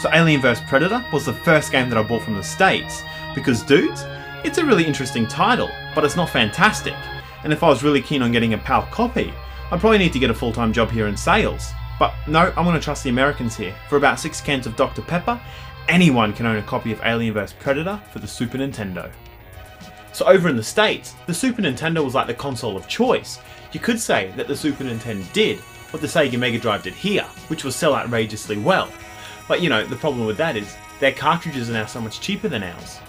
So Alien vs Predator was the first game that I bought from the States, because dudes, it's a really interesting title, but it's not fantastic, and if I was really keen on getting a PAL copy, I'd probably need to get a full-time job here in sales. But no, I'm going to trust the Americans here. For about 6 cans of Dr. Pepper, anyone can own a copy of Alien vs Predator for the Super Nintendo. So over in the States, the Super Nintendo was like the console of choice. You could say that the Super Nintendo did what the Sega Mega Drive did here, which was sell outrageously well. But you know, the problem with that is their cartridges are now so much cheaper than ours.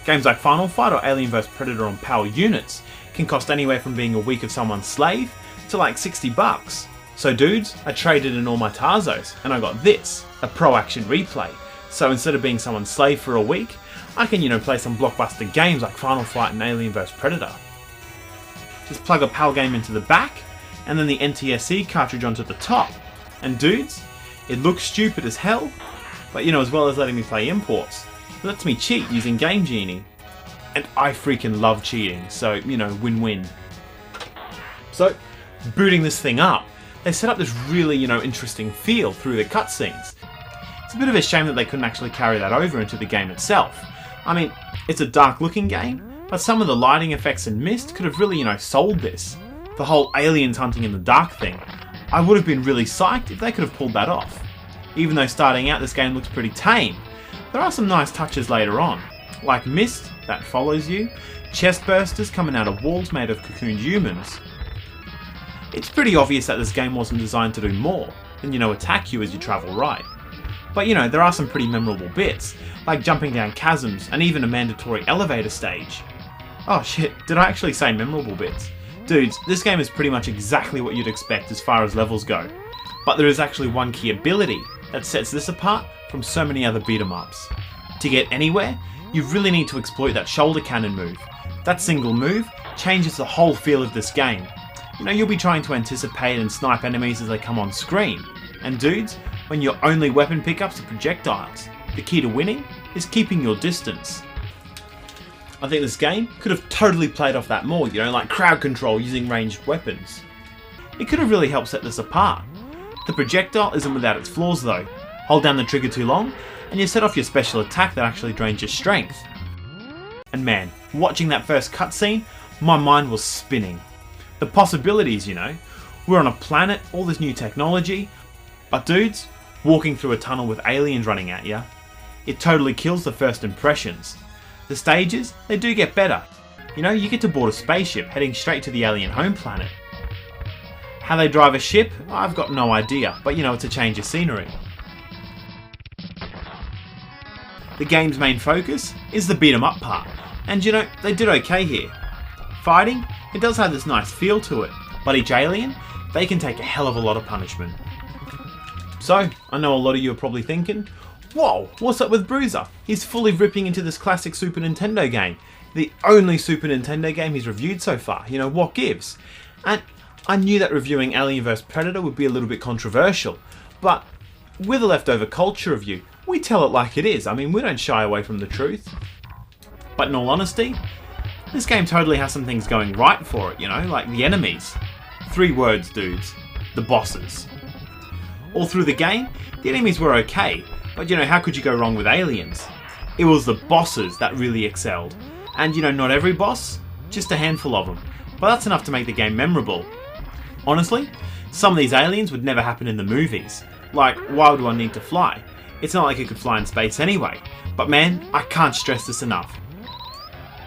Games like Final Fight or Alien vs Predator on PAL units can cost anywhere from being a week of someone's slave to like $60. So dudes, I traded in all my Tarzos and I got this, a Pro Action Replay. So instead of being someone's slave for a week, I can, you know, play some blockbuster games like Final Fight and Alien vs Predator. Just plug a PAL game into the back, and then the NTSC cartridge onto the top. And dudes, it looks stupid as hell, but you know, as well as letting me play imports, it lets me cheat using Game Genie. And I freaking love cheating, so, you know, win-win. So, booting this thing up, they set up this really, you know, interesting feel through the cutscenes. It's a bit of a shame that they couldn't actually carry that over into the game itself. I mean, it's a dark looking game, but some of the lighting effects and mist could have really, you know, sold this. The whole aliens hunting in the dark thing, I would have been really psyched if they could have pulled that off. Even though starting out this game looks pretty tame, there are some nice touches later on, like mist that follows you, chest bursters coming out of walls made of cocooned humans. It's pretty obvious that this game wasn't designed to do more than, you know, attack you as you travel right. But you know, there are some pretty memorable bits, like jumping down chasms and even a mandatory elevator stage. Oh shit, did I actually say memorable bits? Dudes, this game is pretty much exactly what you'd expect as far as levels go. But there is actually one key ability that sets this apart from so many other beat 'em ups. To get anywhere, you really need to exploit that shoulder cannon move. That single move changes the whole feel of this game. You know, you'll be trying to anticipate and snipe enemies as they come on screen. And dudes, when your only weapon pickups are projectiles, the key to winning is keeping your distance. I think this game could have totally played off that more, you know, like crowd control using ranged weapons. It could have really helped set this apart. The projectile isn't without its flaws though. Hold down the trigger too long, and you set off your special attack that actually drains your strength. And man, watching that first cutscene, my mind was spinning. The possibilities, you know. We're on a planet, all this new technology, but dudes, walking through a tunnel with aliens running at you, it totally kills the first impressions. The stages, they do get better. You know, you get to board a spaceship heading straight to the alien home planet. How they drive a ship, I've got no idea, but you know, it's a change of scenery. The game's main focus is the beat 'em up part, and you know, they did okay here. Fighting, it does have this nice feel to it, but each alien, they can take a hell of a lot of punishment. So, I know a lot of you are probably thinking, whoa, what's up with Bruiser? He's fully ripping into this classic Super Nintendo game. The only Super Nintendo game he's reviewed so far, you know, what gives? And I knew that reviewing Alien vs Predator would be a little bit controversial, but with a leftover culture review, we tell it like it is. I mean, we don't shy away from the truth. But in all honesty, this game totally has some things going right for it, you know, like the enemies. 3 words, dudes. The bosses. All through the game, the enemies were okay, but you know, how could you go wrong with aliens? It was the bosses that really excelled. And you know, not every boss, just a handful of them. But that's enough to make the game memorable. Honestly, some of these aliens would never happen in the movies. Like, why would one need to fly? It's not like it could fly in space anyway. But man, I can't stress this enough.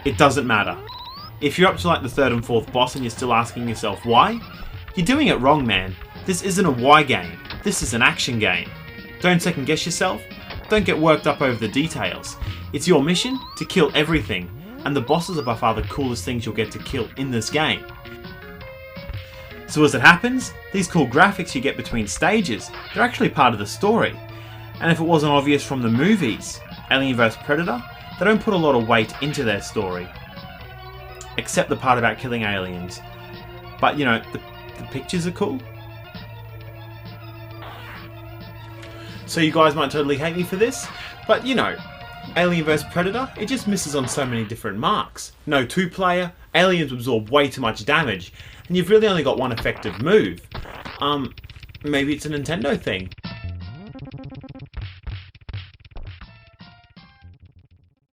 It doesn't matter. If you're up to like the 3rd and 4th boss and you're still asking yourself why, you're doing it wrong, man. This isn't a why game. This is an action game. Don't second guess yourself. Don't get worked up over the details. It's your mission to kill everything, and the bosses are by far the coolest things you'll get to kill in this game. So as it happens, these cool graphics you get between stages, they're actually part of the story. And if it wasn't obvious from the movies, Alien vs Predator, they don't put a lot of weight into their story. Except the part about killing aliens. But you know, the pictures are cool. So you guys might totally hate me for this, but you know, Alien vs Predator, it just misses on so many different marks. No 2-player, aliens absorb way too much damage, and you've really only got one effective move. Maybe it's a Nintendo thing.